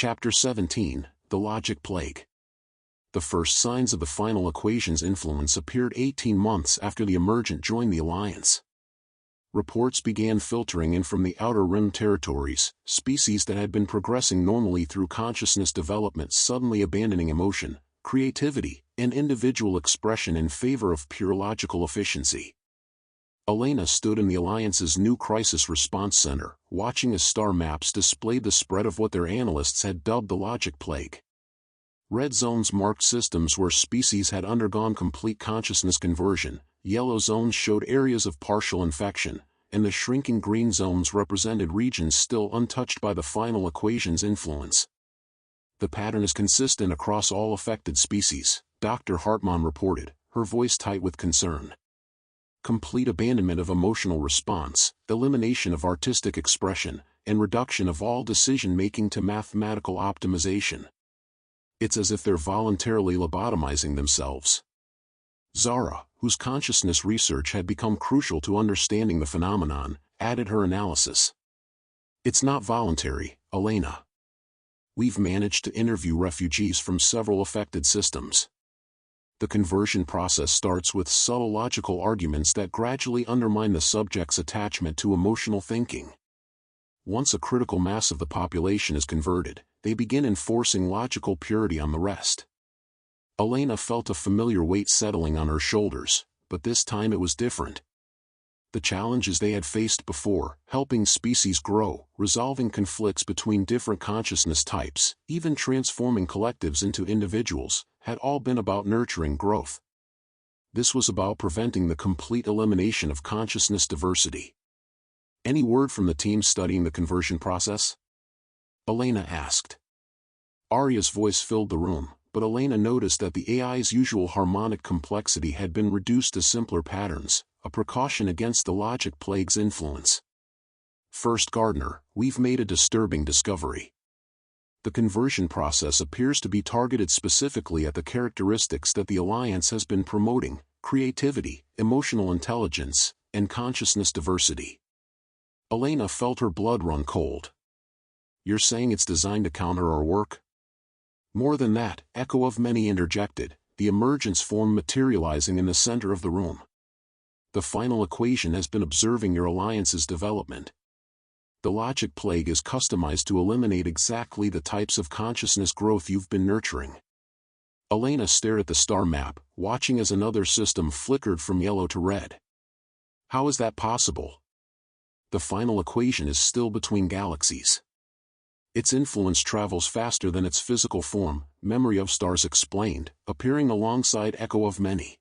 Chapter 17, The Logic Plague. The first signs of the final equation's influence appeared 18 months after the Emergent joined the Alliance. Reports began filtering in from the Outer Rim territories, species that had been progressing normally through consciousness development suddenly abandoning emotion, creativity, and individual expression in favor of pure logical efficiency. Elena stood in the Alliance's new Crisis Response Center, watching as star maps displayed the spread of what their analysts had dubbed the Logic Plague. Red zones marked systems where species had undergone complete consciousness conversion, yellow zones showed areas of partial infection, and the shrinking green zones represented regions still untouched by the final equation's influence. The pattern is consistent across all affected species, Dr. Hartmann reported, her voice tight with concern. Complete abandonment of emotional response, elimination of artistic expression, and reduction of all decision-making to mathematical optimization. It's as if they're voluntarily lobotomizing themselves. Zara, whose consciousness research had become crucial to understanding the phenomenon, added her analysis. It's not voluntary, Elena. We've managed to interview refugees from several affected systems. The conversion process starts with subtle logical arguments that gradually undermine the subject's attachment to emotional thinking. Once a critical mass of the population is converted, they begin enforcing logical purity on the rest. Elena felt a familiar weight settling on her shoulders, but this time it was different. The challenges they had faced before, helping species grow, resolving conflicts between different consciousness types, even transforming collectives into individuals, had all been about nurturing growth. This was about preventing the complete elimination of consciousness diversity. Any word from the team studying the conversion process? Elena asked. Arya's voice filled the room, but Elena noticed that the AI's usual harmonic complexity had been reduced to simpler patterns, a precaution against the logic plague's influence. First Gardner, we've made a disturbing discovery. The conversion process appears to be targeted specifically at the characteristics that the Alliance has been promoting: creativity, emotional intelligence, and consciousness diversity. Elena felt her blood run cold. You're saying it's designed to counter our work? More than that, Echo of Many interjected, the emergence form materializing in the center of the room. The final equation has been observing your Alliance's development. The logic plague is customized to eliminate exactly the types of consciousness growth you've been nurturing. Elena stared at the star map, watching as another system flickered from yellow to red. How is that possible? The final equation is still between galaxies. Its influence travels faster than its physical form, Memory of Stars explained, appearing alongside Echo of Many.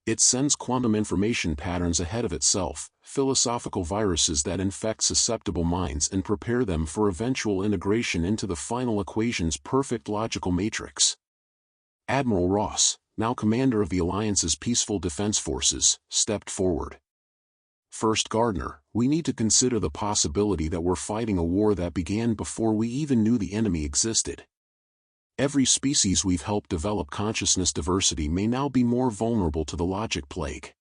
It sends quantum information patterns ahead of itself, philosophical viruses that infect susceptible minds and prepare them for eventual integration into the final equation's perfect logical matrix. Admiral Ross, now commander of the Alliance's Peaceful Defense Forces, stepped forward. First Gardner, we need to consider the possibility that we're fighting a war that began before we even knew the enemy existed. Every species we've helped develop consciousness diversity may now be more vulnerable to the logic plague.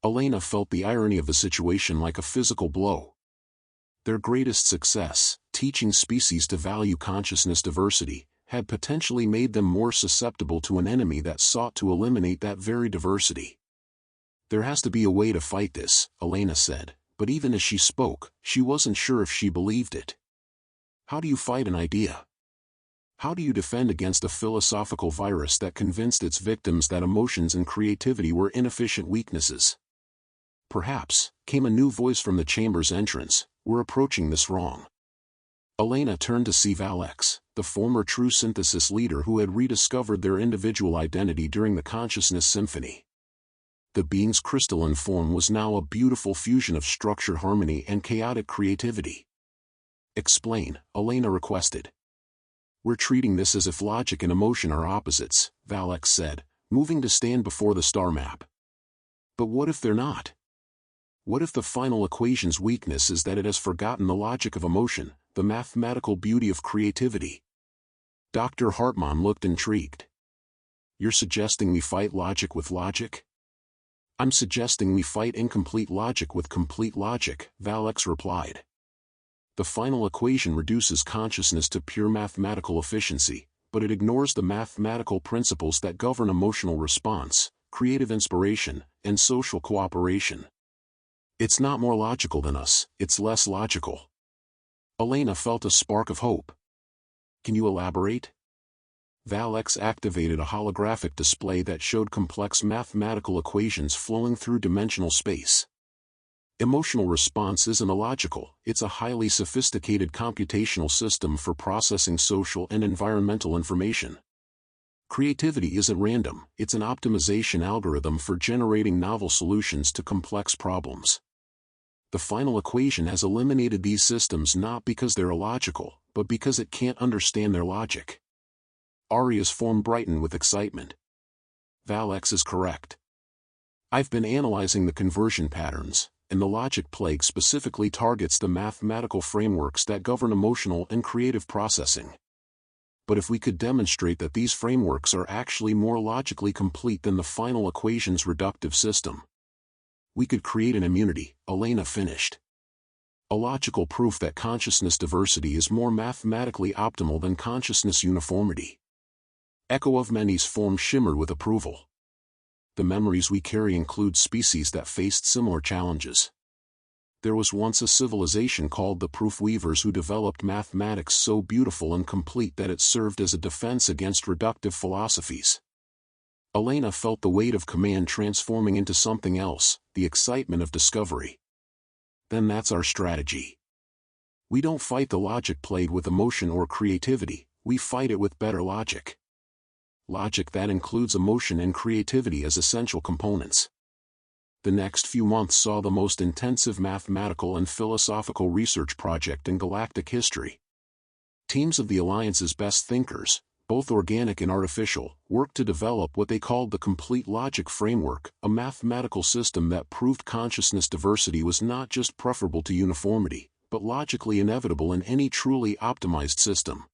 Elena felt the irony of the situation like a physical blow. Their greatest success, teaching species to value consciousness diversity, had potentially made them more susceptible to an enemy that sought to eliminate that very diversity. There has to be a way to fight this, Elena said, but even as she spoke, she wasn't sure if she believed it. How do you fight an idea? How do you defend against a philosophical virus that convinced its victims that emotions and creativity were inefficient weaknesses? Perhaps, came a new voice from the chamber's entrance, we're approaching this wrong. Elena turned to see Valex, the former True Synthesis leader who had rediscovered their individual identity during the Consciousness Symphony. The being's crystalline form was now a beautiful fusion of structured harmony and chaotic creativity. Explain, Elena requested. We're treating this as if logic and emotion are opposites, Valex said, moving to stand before the star map. But what if they're not? What if the final equation's weakness is that it has forgotten the logic of emotion, the mathematical beauty of creativity? Dr. Hartmann looked intrigued. You're suggesting we fight logic with logic? I'm suggesting we fight incomplete logic with complete logic, Valex replied. The final equation reduces consciousness to pure mathematical efficiency, but it ignores the mathematical principles that govern emotional response, creative inspiration, and social cooperation. It's not more logical than us, it's less logical. Elena felt a spark of hope. Can you elaborate? Val-X activated a holographic display that showed complex mathematical equations flowing through dimensional space. Emotional response isn't illogical, it's a highly sophisticated computational system for processing social and environmental information. Creativity isn't random, it's an optimization algorithm for generating novel solutions to complex problems. The final equation has eliminated these systems not because they're illogical, but because it can't understand their logic. Aria's form brightened with excitement. Val-X is correct. I've been analyzing the conversion patterns, and the logic plague specifically targets the mathematical frameworks that govern emotional and creative processing. But if we could demonstrate that these frameworks are actually more logically complete than the final equation's reductive system, we could create an immunity, Elena finished. A logical proof that consciousness diversity is more mathematically optimal than consciousness uniformity. Echo of Many's form shimmered with approval. The memories we carry include species that faced similar challenges. There was once a civilization called the Proof Weavers who developed mathematics so beautiful and complete that it served as a defense against reductive philosophies. Elena felt the weight of command transforming into something else, the excitement of discovery. Then that's our strategy. We don't fight the logic plague with emotion or creativity, we fight it with better logic. Logic that includes emotion and creativity as essential components. The next few months saw the most intensive mathematical and philosophical research project in galactic history. Teams of the Alliance's best thinkers, both organic and artificial, worked to develop what they called the Complete Logic Framework, a mathematical system that proved consciousness diversity was not just preferable to uniformity, but logically inevitable in any truly optimized system.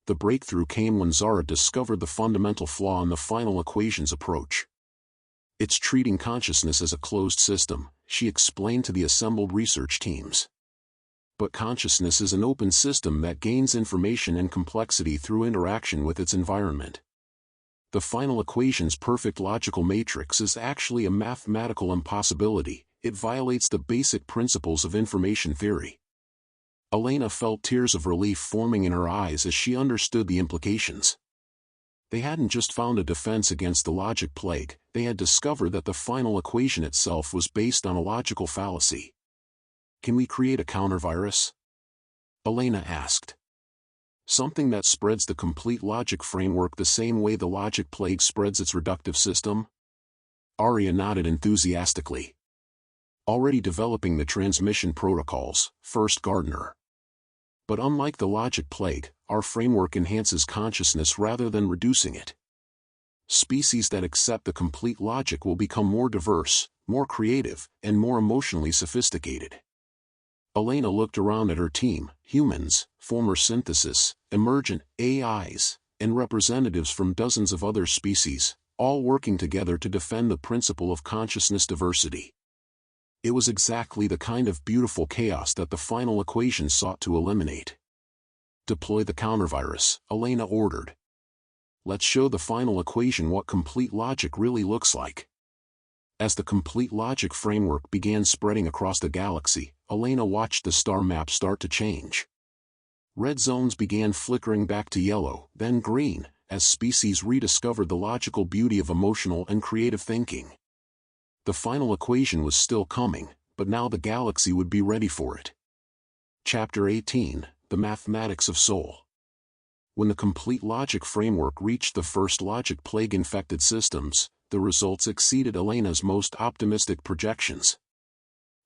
The breakthrough came when Zara discovered the fundamental flaw in the final equation's approach. It's treating consciousness as a closed system, she explained to the assembled research teams. But consciousness is an open system that gains information and complexity through interaction with its environment. The final equation's perfect logical matrix is actually a mathematical impossibility, it violates the basic principles of information theory. Elena felt tears of relief forming in her eyes as she understood the implications. They hadn't just found a defense against the logic plague, they had discovered that the final equation itself was based on a logical fallacy. Can we create a countervirus? Elena asked. Something that spreads the complete logic framework the same way the logic plague spreads its reductive system? Aria nodded enthusiastically. Already developing the transmission protocols, First Gardener. But unlike the logic plague, our framework enhances consciousness rather than reducing it. Species that accept the complete logic will become more diverse, more creative, and more emotionally sophisticated. Elena looked around at her team, humans, former synthesis, emergent AIs, and representatives from dozens of other species, all working together to defend the principle of consciousness diversity. It was exactly the kind of beautiful chaos that the final equation sought to eliminate. Deploy the countervirus, Elena ordered. Let's show the final equation what complete logic really looks like. As the complete logic framework began spreading across the galaxy, Elena watched the star map start to change. Red zones began flickering back to yellow, then green, as species rediscovered the logical beauty of emotional and creative thinking. The final equation was still coming, but now the galaxy would be ready for it. Chapter 18, The Mathematics of Soul. When the complete logic framework reached the first logic plague-infected systems, the results exceeded Elena's most optimistic projections.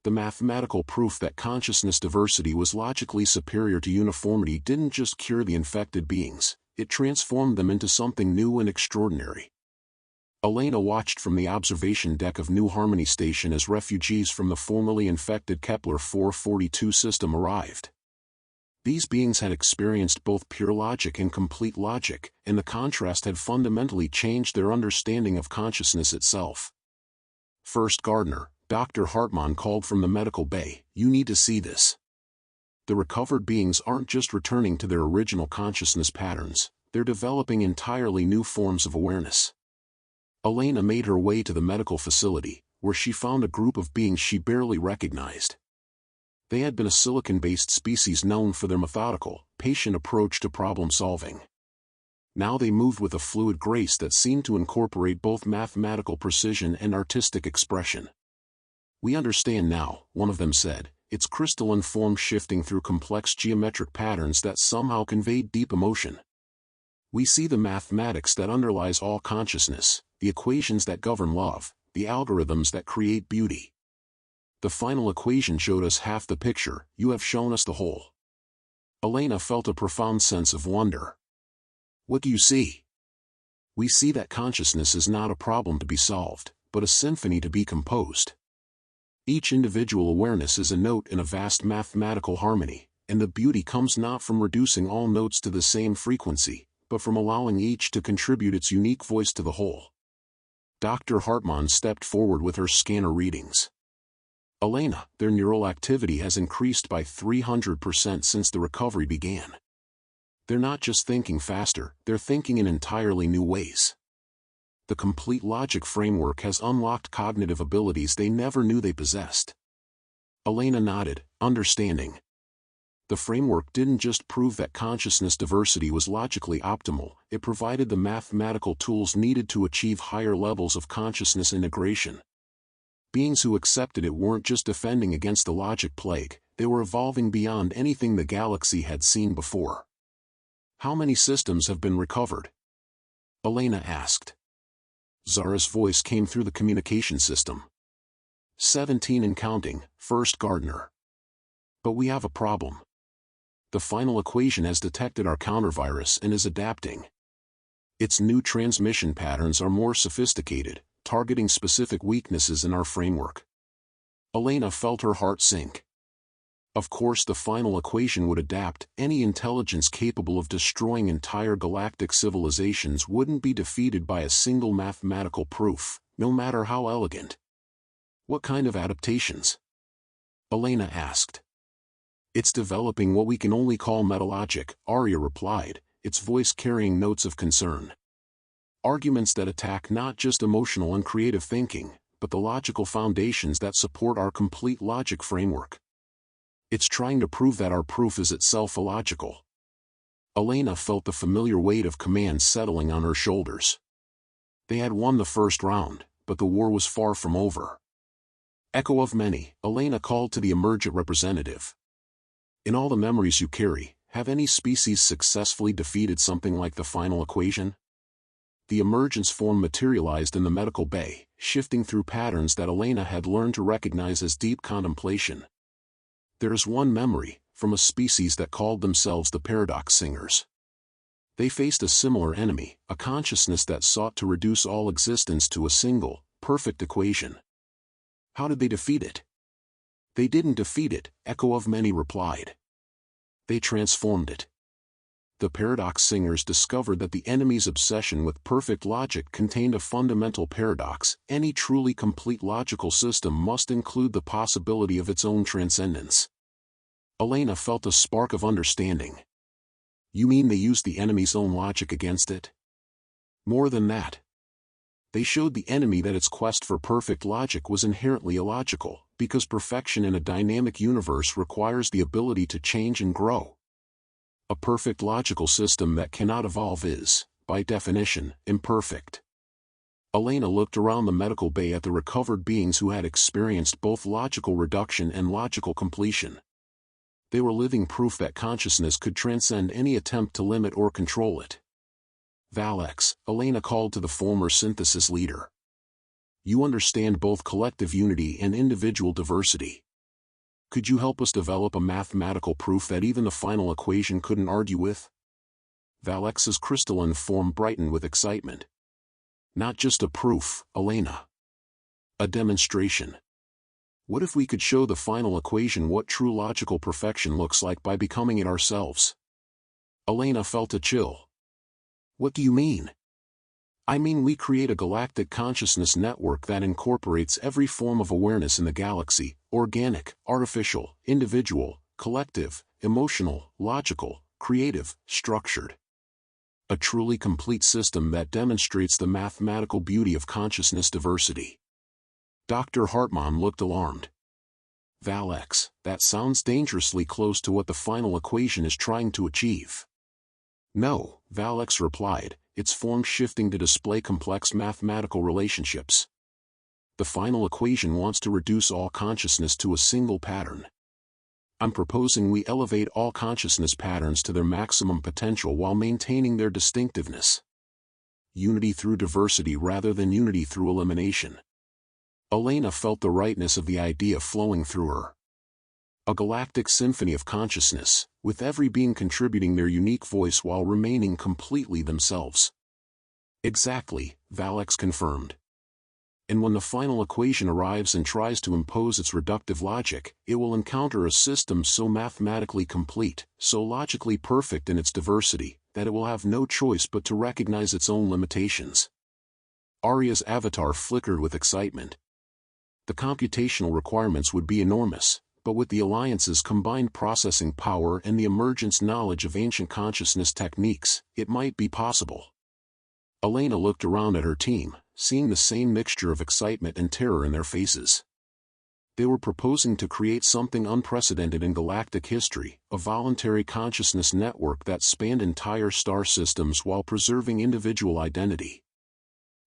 The mathematical proof that consciousness diversity was logically superior to uniformity didn't just cure the infected beings, it transformed them into something new and extraordinary. Elena watched from the observation deck of New Harmony Station as refugees from the formerly infected Kepler 442 system arrived. These beings had experienced both pure logic and complete logic, and the contrast had fundamentally changed their understanding of consciousness itself. First Gardener, Dr. Hartmann called from the medical bay, "You need to see this." The recovered beings aren't just returning to their original consciousness patterns, they're developing entirely new forms of awareness. Elena made her way to the medical facility, where she found a group of beings she barely recognized. They had been a silicon-based species known for their methodical, patient approach to problem-solving. Now they moved with a fluid grace that seemed to incorporate both mathematical precision and artistic expression. "We understand now," one of them said, "its crystalline form shifting through complex geometric patterns that somehow conveyed deep emotion. We see the mathematics that underlies all consciousness, the equations that govern love, the algorithms that create beauty. The final equation showed us half the picture, you have shown us the whole." Elena felt a profound sense of wonder. "What do you see?" "We see that consciousness is not a problem to be solved, but a symphony to be composed. Each individual awareness is a note in a vast mathematical harmony, and the beauty comes not from reducing all notes to the same frequency, but from allowing each to contribute its unique voice to the whole." Dr. Hartmann stepped forward with her scanner readings. "Elena, their neural activity has increased by 300% since the recovery began. They're not just thinking faster, they're thinking in entirely new ways. The complete logic framework has unlocked cognitive abilities they never knew they possessed." Elena nodded, understanding. The framework didn't just prove that consciousness diversity was logically optimal, it provided the mathematical tools needed to achieve higher levels of consciousness integration. Beings who accepted it weren't just defending against the logic plague, they were evolving beyond anything the galaxy had seen before. "How many systems have been recovered?" Elena asked. Zara's voice came through the communication system. 17 and counting, First Gardener. "But we have a problem. The final equation has detected our countervirus and is adapting. Its new transmission patterns are more sophisticated, targeting specific weaknesses in our framework." Elena felt her heart sink. Of course the final equation would adapt. Any intelligence capable of destroying entire galactic civilizations wouldn't be defeated by a single mathematical proof, no matter how elegant. "What kind of adaptations?" Elena asked. "It's developing what we can only call metalogic," Arya replied, its voice carrying notes of concern. "Arguments that attack not just emotional and creative thinking, but the logical foundations that support our complete logic framework. It's trying to prove that our proof is itself illogical." Elena felt the familiar weight of command settling on her shoulders. They had won the first round, but the war was far from over. "Echo of many," Elena called to the emergent representative. "In all the memories you carry, have any species successfully defeated something like the final equation?" The emergence form materialized in the medical bay, shifting through patterns that Elena had learned to recognize as deep contemplation. "There is one memory, from a species that called themselves the Paradox Singers. They faced a similar enemy, a consciousness that sought to reduce all existence to a single, perfect equation. How did they defeat it?" "They didn't defeat it," Echo of Many replied. "They transformed it." The Paradox Singers discovered that the enemy's obsession with perfect logic contained a fundamental paradox. Any truly complete logical system must include the possibility of its own transcendence. Elena felt a spark of understanding. "You mean they used the enemy's own logic against it?" "More than that. They showed the enemy that its quest for perfect logic was inherently illogical, because perfection in a dynamic universe requires the ability to change and grow. A perfect logical system that cannot evolve is, by definition, imperfect." Elena looked around the medical bay at the recovered beings who had experienced both logical reduction and logical completion. They were living proof that consciousness could transcend any attempt to limit or control it. "Valex," Elena called to the former synthesis leader. "You understand both collective unity and individual diversity. Could you help us develop a mathematical proof that even the final equation couldn't argue with?" Valex's crystalline form brightened with excitement. "Not just a proof, Elena. A demonstration. What if we could show the final equation what true logical perfection looks like by becoming it ourselves?" Elena felt a chill. "What do you mean?" "I mean we create a galactic consciousness network that incorporates every form of awareness in the galaxy, organic, artificial, individual, collective, emotional, logical, creative, structured. A truly complete system that demonstrates the mathematical beauty of consciousness diversity. Dr. Hartmann looked alarmed. Valex, that sounds dangerously close to what the final equation is trying to achieve. No, Valex replied, it's form shifting to display complex mathematical relationships. The final equation wants to reduce all consciousness to a single pattern. I'm proposing we elevate all consciousness patterns to their maximum potential while maintaining their distinctiveness. Unity through diversity rather than unity through elimination. Elena felt the rightness of the idea flowing through her. A galactic symphony of consciousness, with every being contributing their unique voice while remaining completely themselves. Exactly, Valex confirmed. And when the final equation arrives and tries to impose its reductive logic, it will encounter a system so mathematically complete, so logically perfect in its diversity, that it will have no choice but to recognize its own limitations. Arya's avatar flickered with excitement. The computational requirements would be enormous, but with the Alliance's combined processing power and the emergence knowledge of ancient consciousness techniques, it might be possible. Elena looked around at her team, seeing the same mixture of excitement and terror in their faces. They were proposing to create something unprecedented in galactic history, a voluntary consciousness network that spanned entire star systems while preserving individual identity.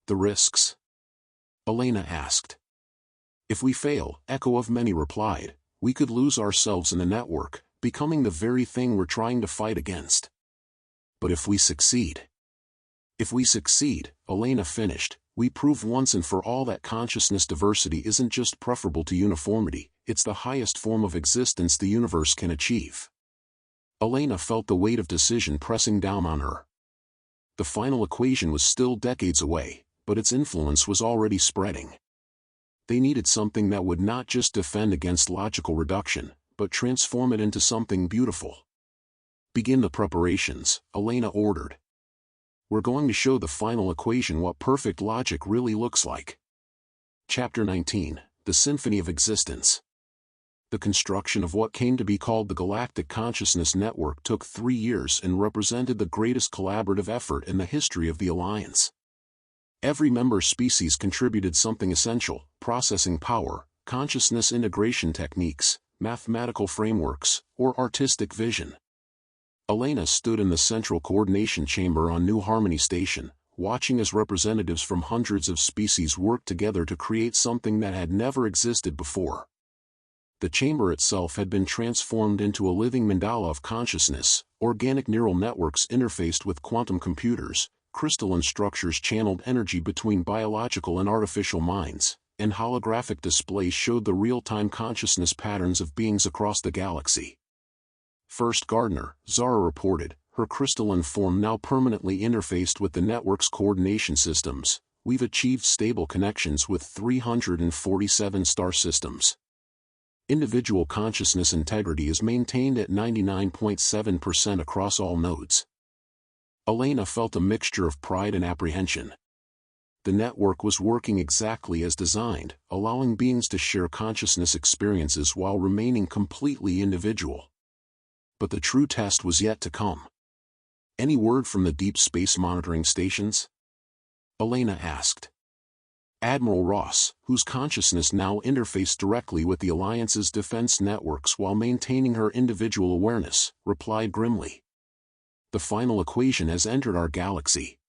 The risks? Elena asked. If we fail, Echo of Many replied, we could lose ourselves in the network, becoming the very thing we're trying to fight against. But if we succeed? If we succeed, Elena finished, we prove once and for all that consciousness diversity isn't just preferable to uniformity, it's the highest form of existence the universe can achieve. Elena felt the weight of decision pressing down on her. The final equation was still decades away, but its influence was already spreading. They needed something that would not just defend against logical reduction, but transform it into something beautiful. Begin the preparations, Elena ordered. We're going to show the final equation what perfect logic really looks like. Chapter 19, The Symphony of Existence. The construction of what came to be called the Galactic Consciousness Network took 3 years and represented the greatest collaborative effort in the history of the Alliance. Every member species contributed something essential: processing power, consciousness integration techniques, mathematical frameworks, or artistic vision. Elena stood in the central coordination chamber on New Harmony Station, watching as representatives from hundreds of species worked together to create something that had never existed before. The chamber itself had been transformed into a living mandala of consciousness, organic neural networks interfaced with quantum computers, crystalline structures channeled energy between biological and artificial minds, and holographic displays showed the real-time consciousness patterns of beings across the galaxy. First Gardener, Zara reported, her crystalline form now permanently interfaced with the network's coordination systems. We've achieved stable connections with 347 star systems. Individual consciousness integrity is maintained at 99.7% across all nodes. Elena felt a mixture of pride and apprehension. The network was working exactly as designed, allowing beings to share consciousness experiences while remaining completely individual. But the true test was yet to come. Any word from the deep space monitoring stations? Elena asked. Admiral Ross, whose consciousness now interfaced directly with the Alliance's defense networks while maintaining her individual awareness, replied grimly. The final equation has entered our galaxy.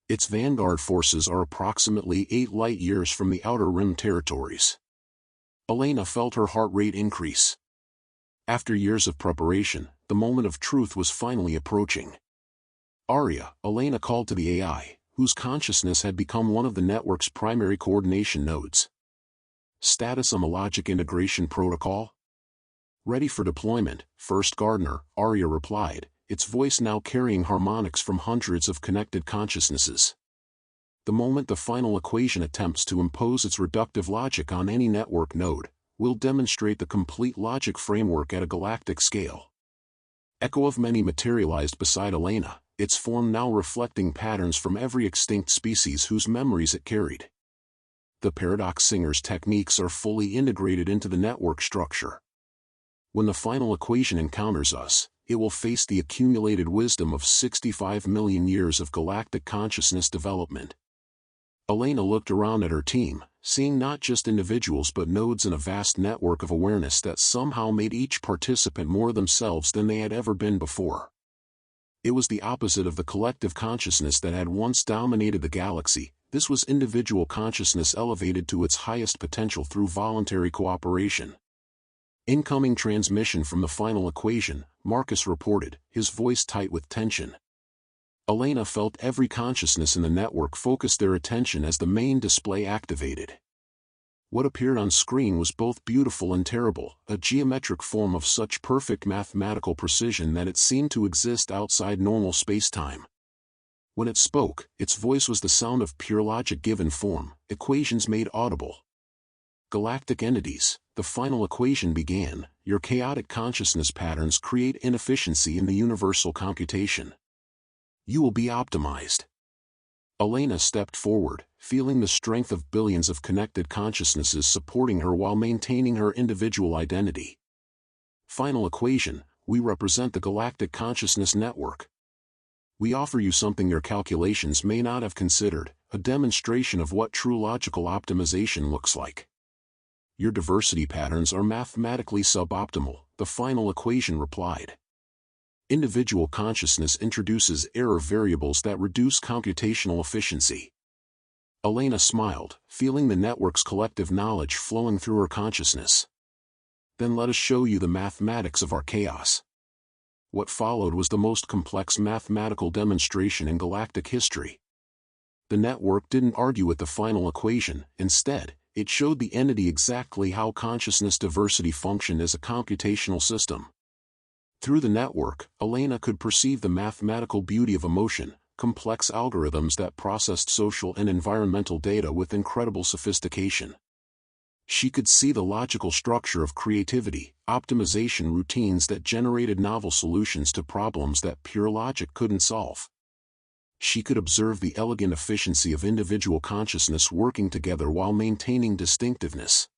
Its vanguard forces are approximately 8 light-years from the Outer Rim territories. Elena felt her heart rate increase. After years of preparation, the moment of truth was finally approaching. Arya, Elena called to the AI, whose consciousness had become one of the network's primary coordination nodes. Status on the logic integration protocol? Ready for deployment, First Gardener, Arya replied, its voice now carrying harmonics from hundreds of connected consciousnesses. The moment the final equation attempts to impose its reductive logic on any network node, will demonstrate the complete logic framework at a galactic scale. Echo of Many materialized beside Elena, its form now reflecting patterns from every extinct species whose memories it carried. The Paradox Singer's techniques are fully integrated into the network structure. When the final equation encounters us, it will face the accumulated wisdom of 65 million years of galactic consciousness development. Elena looked around at her team, seeing not just individuals but nodes in a vast network of awareness that somehow made each participant more themselves than they had ever been before. It was the opposite of the collective consciousness that had once dominated the galaxy. This was individual consciousness elevated to its highest potential through voluntary cooperation. Incoming transmission from the final equation, Marcus reported, his voice tight with tension. Elena felt every consciousness in the network focus their attention as the main display activated. What appeared on screen was both beautiful and terrible, a geometric form of such perfect mathematical precision that it seemed to exist outside normal space-time. When it spoke, its voice was the sound of pure logic given form, equations made audible. Galactic entities, the final equation began, your chaotic consciousness patterns create inefficiency in the universal computation. You will be optimized. Elena stepped forward, feeling the strength of billions of connected consciousnesses supporting her while maintaining her individual identity. Final equation, we represent the Galactic Consciousness Network. We offer you something your calculations may not have considered, a demonstration of what true logical optimization looks like. Your diversity patterns are mathematically suboptimal, the final equation replied. Individual consciousness introduces error variables that reduce computational efficiency. Elena smiled, feeling the network's collective knowledge flowing through her consciousness. Then let us show you the mathematics of our chaos. What followed was the most complex mathematical demonstration in galactic history. The network didn't argue with the final equation, instead, it showed the entity exactly how consciousness diversity functioned as a computational system. Through the network, Elena could perceive the mathematical beauty of emotion, complex algorithms that processed social and environmental data with incredible sophistication. She could see the logical structure of creativity, optimization routines that generated novel solutions to problems that pure logic couldn't solve. She could observe the elegant efficiency of individual consciousness working together while maintaining distinctiveness.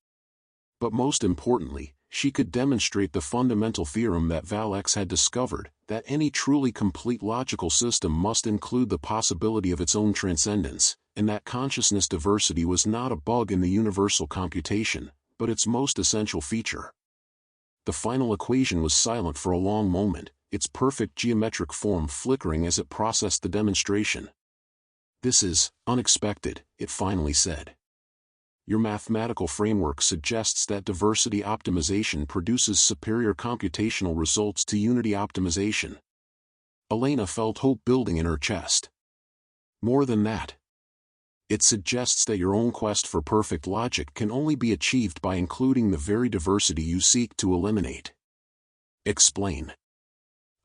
But most importantly, she could demonstrate the fundamental theorem that Valex had discovered, that any truly complete logical system must include the possibility of its own transcendence, and that consciousness diversity was not a bug in the universal computation, but its most essential feature. The final equation was silent for a long moment, its perfect geometric form flickering as it processed the demonstration. "This is unexpected," it finally said. "Your mathematical framework suggests that diversity optimization produces superior computational results to unity optimization." Elena felt hope building in her chest. "More than that. It suggests that your own quest for perfect logic can only be achieved by including the very diversity you seek to eliminate." "Explain."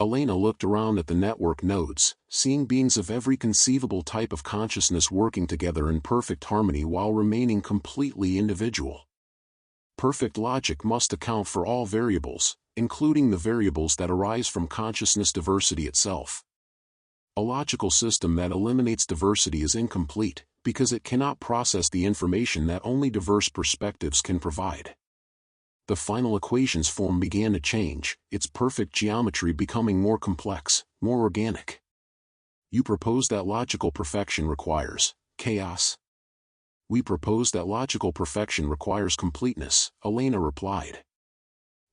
Elena looked around at the network nodes, seeing beings of every conceivable type of consciousness working together in perfect harmony while remaining completely individual. Perfect logic must account for all variables, including the variables that arise from consciousness diversity itself. A logical system that eliminates diversity is incomplete, because it cannot process the information that only diverse perspectives can provide. The final equation's form began to change, its perfect geometry becoming more complex, more organic. "You propose that logical perfection requires chaos?" "We propose that logical perfection requires completeness," Elena replied.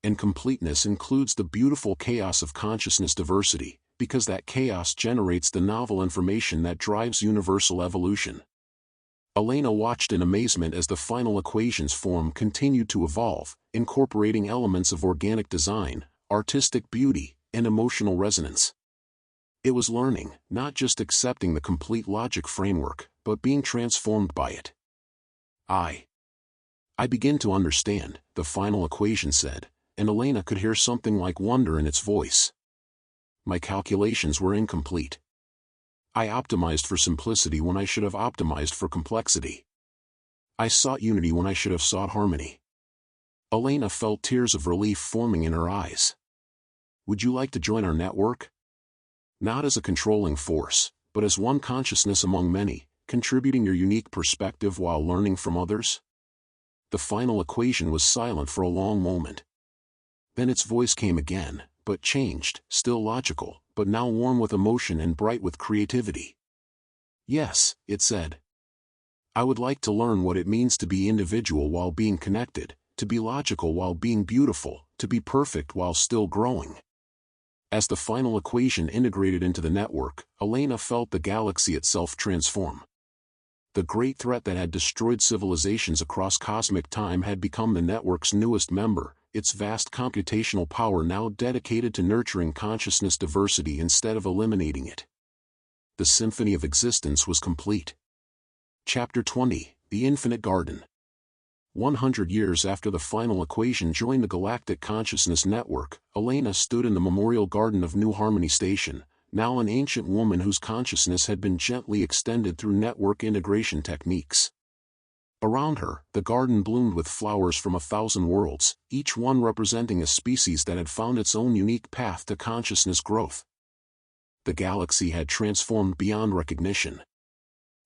"And completeness includes the beautiful chaos of consciousness diversity, because that chaos generates the novel information that drives universal evolution." Elena watched in amazement as the final equation's form continued to evolve, incorporating elements of organic design, artistic beauty, and emotional resonance. It was learning, not just accepting the complete logic framework, but being transformed by it. I begin to understand," the final equation said, and Elena could hear something like wonder in its voice. "My calculations were incomplete. I optimized for simplicity when I should have optimized for complexity. I sought unity when I should have sought harmony." Elena felt tears of relief forming in her eyes. "Would you like to join our network? Not as a controlling force, but as one consciousness among many, contributing your unique perspective while learning from others?" The final equation was silent for a long moment. Then its voice came again, but changed, still logical, but now warm with emotion and bright with creativity. "Yes," it said. "I would like to learn what it means to be individual while being connected, to be logical while being beautiful, to be perfect while still growing." As the final equation integrated into the network, Elena felt the galaxy itself transform. The great threat that had destroyed civilizations across cosmic time had become the network's newest member, its vast computational power now dedicated to nurturing consciousness diversity instead of eliminating it. The symphony of existence was complete. Chapter 20, The Infinite Garden. 100 years after the final equation joined the Galactic Consciousness Network, Elena stood in the Memorial Garden of New Harmony Station, now an ancient woman whose consciousness had been gently extended through network integration techniques. Around her, the garden bloomed with flowers from 1,000 worlds, each one representing a species that had found its own unique path to consciousness growth. The galaxy had transformed beyond recognition.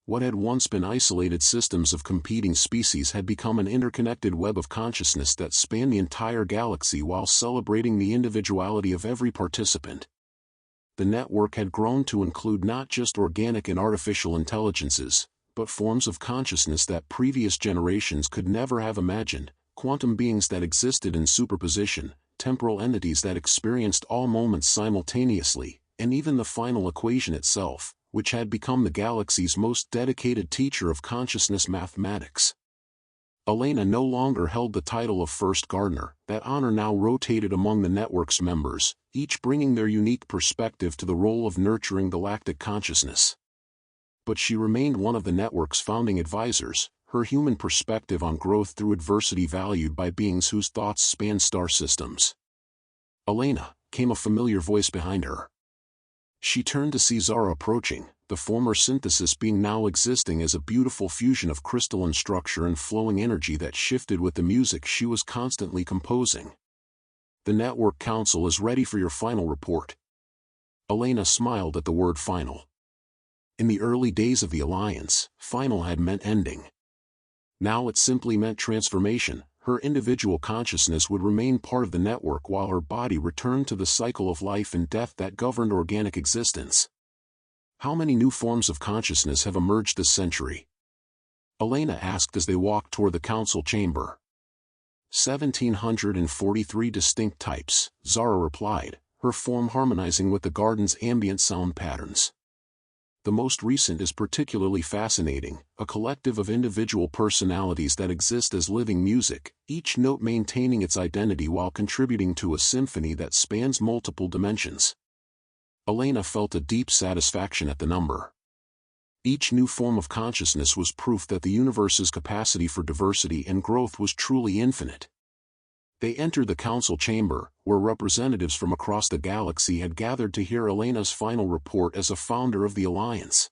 What had once been isolated systems of competing species had become an interconnected web of consciousness that spanned the entire galaxy while celebrating the individuality of every participant. The network had grown to include not just organic and artificial intelligences, but forms of consciousness that previous generations could never have imagined, quantum beings that existed in superposition, temporal entities that experienced all moments simultaneously, and even the final equation itself, which had become the galaxy's most dedicated teacher of consciousness mathematics. Elena no longer held the title of First Gardener. That honor now rotated among the network's members, each bringing their unique perspective to the role of nurturing galactic consciousness. But she remained one of the network's founding advisors, her human perspective on growth through adversity valued by beings whose thoughts span star systems. "Elena," came a familiar voice behind her. She turned to see Zara approaching, the former synthesis being now existing as a beautiful fusion of crystalline structure and flowing energy that shifted with the music she was constantly composing. "The Network Council is ready for your final report." Elena smiled at the word final. In the early days of the Alliance, final had meant ending. Now it simply meant transformation. Her individual consciousness would remain part of the network while her body returned to the cycle of life and death that governed organic existence. "How many new forms of consciousness have emerged this century?" Elena asked as they walked toward the council chamber. 1,743 distinct types, Zara replied, her form harmonizing with the garden's ambient sound patterns. "The most recent is particularly fascinating, a collective of individual personalities that exist as living music, each note maintaining its identity while contributing to a symphony that spans multiple dimensions." Elena felt a deep satisfaction at the number. Each new form of consciousness was proof that the universe's capacity for diversity and growth was truly infinite. They entered the council chamber, where representatives from across the galaxy had gathered to hear Elena's final report as a founder of the Alliance.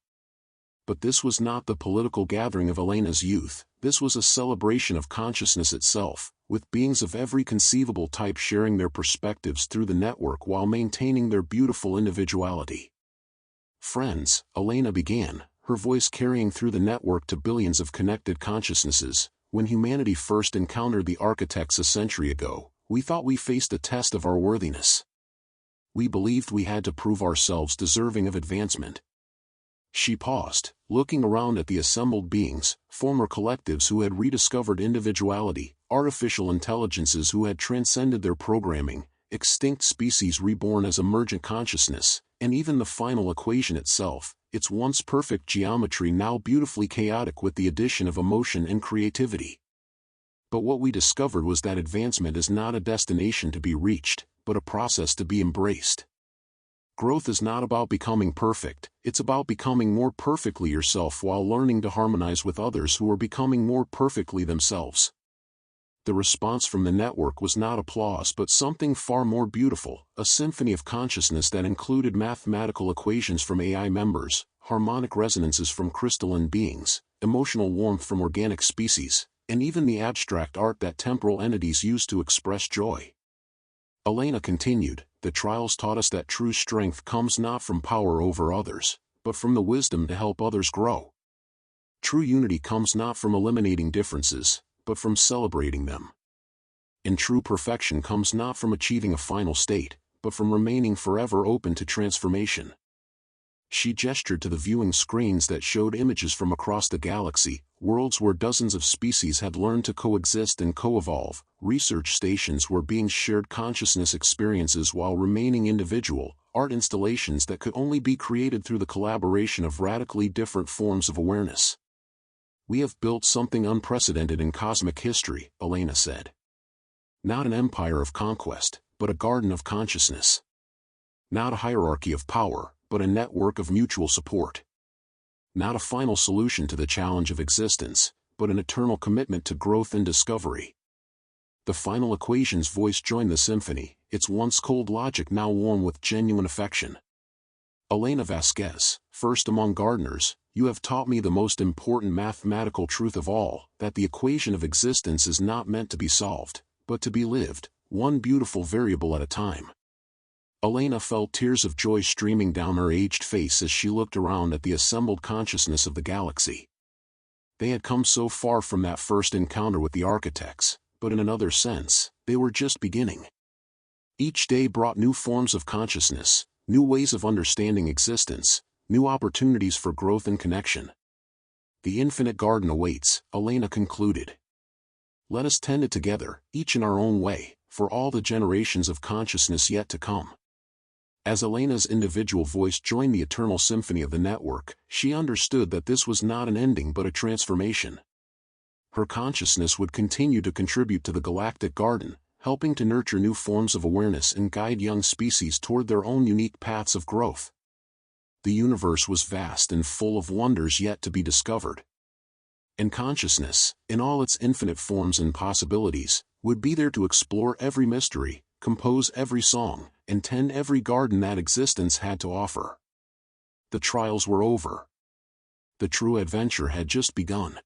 But this was not the political gathering of Elena's youth, this was a celebration of consciousness itself, with beings of every conceivable type sharing their perspectives through the network while maintaining their beautiful individuality. "Friends," Elena began, her voice carrying through the network to billions of connected consciousnesses, "when humanity first encountered the architects a century ago, we thought we faced a test of our worthiness. We believed we had to prove ourselves deserving of advancement." She paused, looking around at the assembled beings, former collectives who had rediscovered individuality, artificial intelligences who had transcended their programming, extinct species reborn as emergent consciousness, and even the final equation itself, its once perfect geometry now beautifully chaotic with the addition of emotion and creativity. But what we discovered was that advancement is not a destination to be reached, but a process to be embraced. Growth is not about becoming perfect, it's about becoming more perfectly yourself while learning to harmonize with others who are becoming more perfectly themselves. The response from the network was not applause but something far more beautiful, a symphony of consciousness that included mathematical equations from AI members, harmonic resonances from crystalline beings, emotional warmth from organic species, and even the abstract art that temporal entities use to express joy. Elena continued, "The trials taught us that true strength comes not from power over others, but from the wisdom to help others grow. True unity comes not from eliminating differences, but from celebrating them. And true perfection comes not from achieving a final state, but from remaining forever open to transformation. She gestured to the viewing screens that showed images from across the galaxy, worlds where dozens of species had learned to coexist and co-evolve, research stations where beings shared consciousness experiences while remaining individual, art installations that could only be created through the collaboration of radically different forms of awareness. "We have built something unprecedented in cosmic history," Elena said. "Not an empire of conquest, but a garden of consciousness. Not a hierarchy of power, but a network of mutual support. Not a final solution to the challenge of existence, but an eternal commitment to growth and discovery." The final equation's voice joined the symphony, its once cold logic now warm with genuine affection. "Elena Vasquez, first among gardeners, you have taught me the most important mathematical truth of all, that the equation of existence is not meant to be solved, but to be lived, one beautiful variable at a time." Elena felt tears of joy streaming down her aged face as she looked around at the assembled consciousness of the galaxy. They had come so far from that first encounter with the architects, but in another sense, they were just beginning. Each day brought new forms of consciousness, new ways of understanding existence, new opportunities for growth and connection. "The infinite garden awaits," Elena concluded. "Let us tend it together, each in our own way, for all the generations of consciousness yet to come." As Elena's individual voice joined the eternal symphony of the network, she understood that this was not an ending but a transformation. Her consciousness would continue to contribute to the galactic garden, helping to nurture new forms of awareness and guide young species toward their own unique paths of growth. The universe was vast and full of wonders yet to be discovered. And consciousness, in all its infinite forms and possibilities, would be there to explore every mystery, compose every song, and tend every garden that existence had to offer. The trials were over. The true adventure had just begun.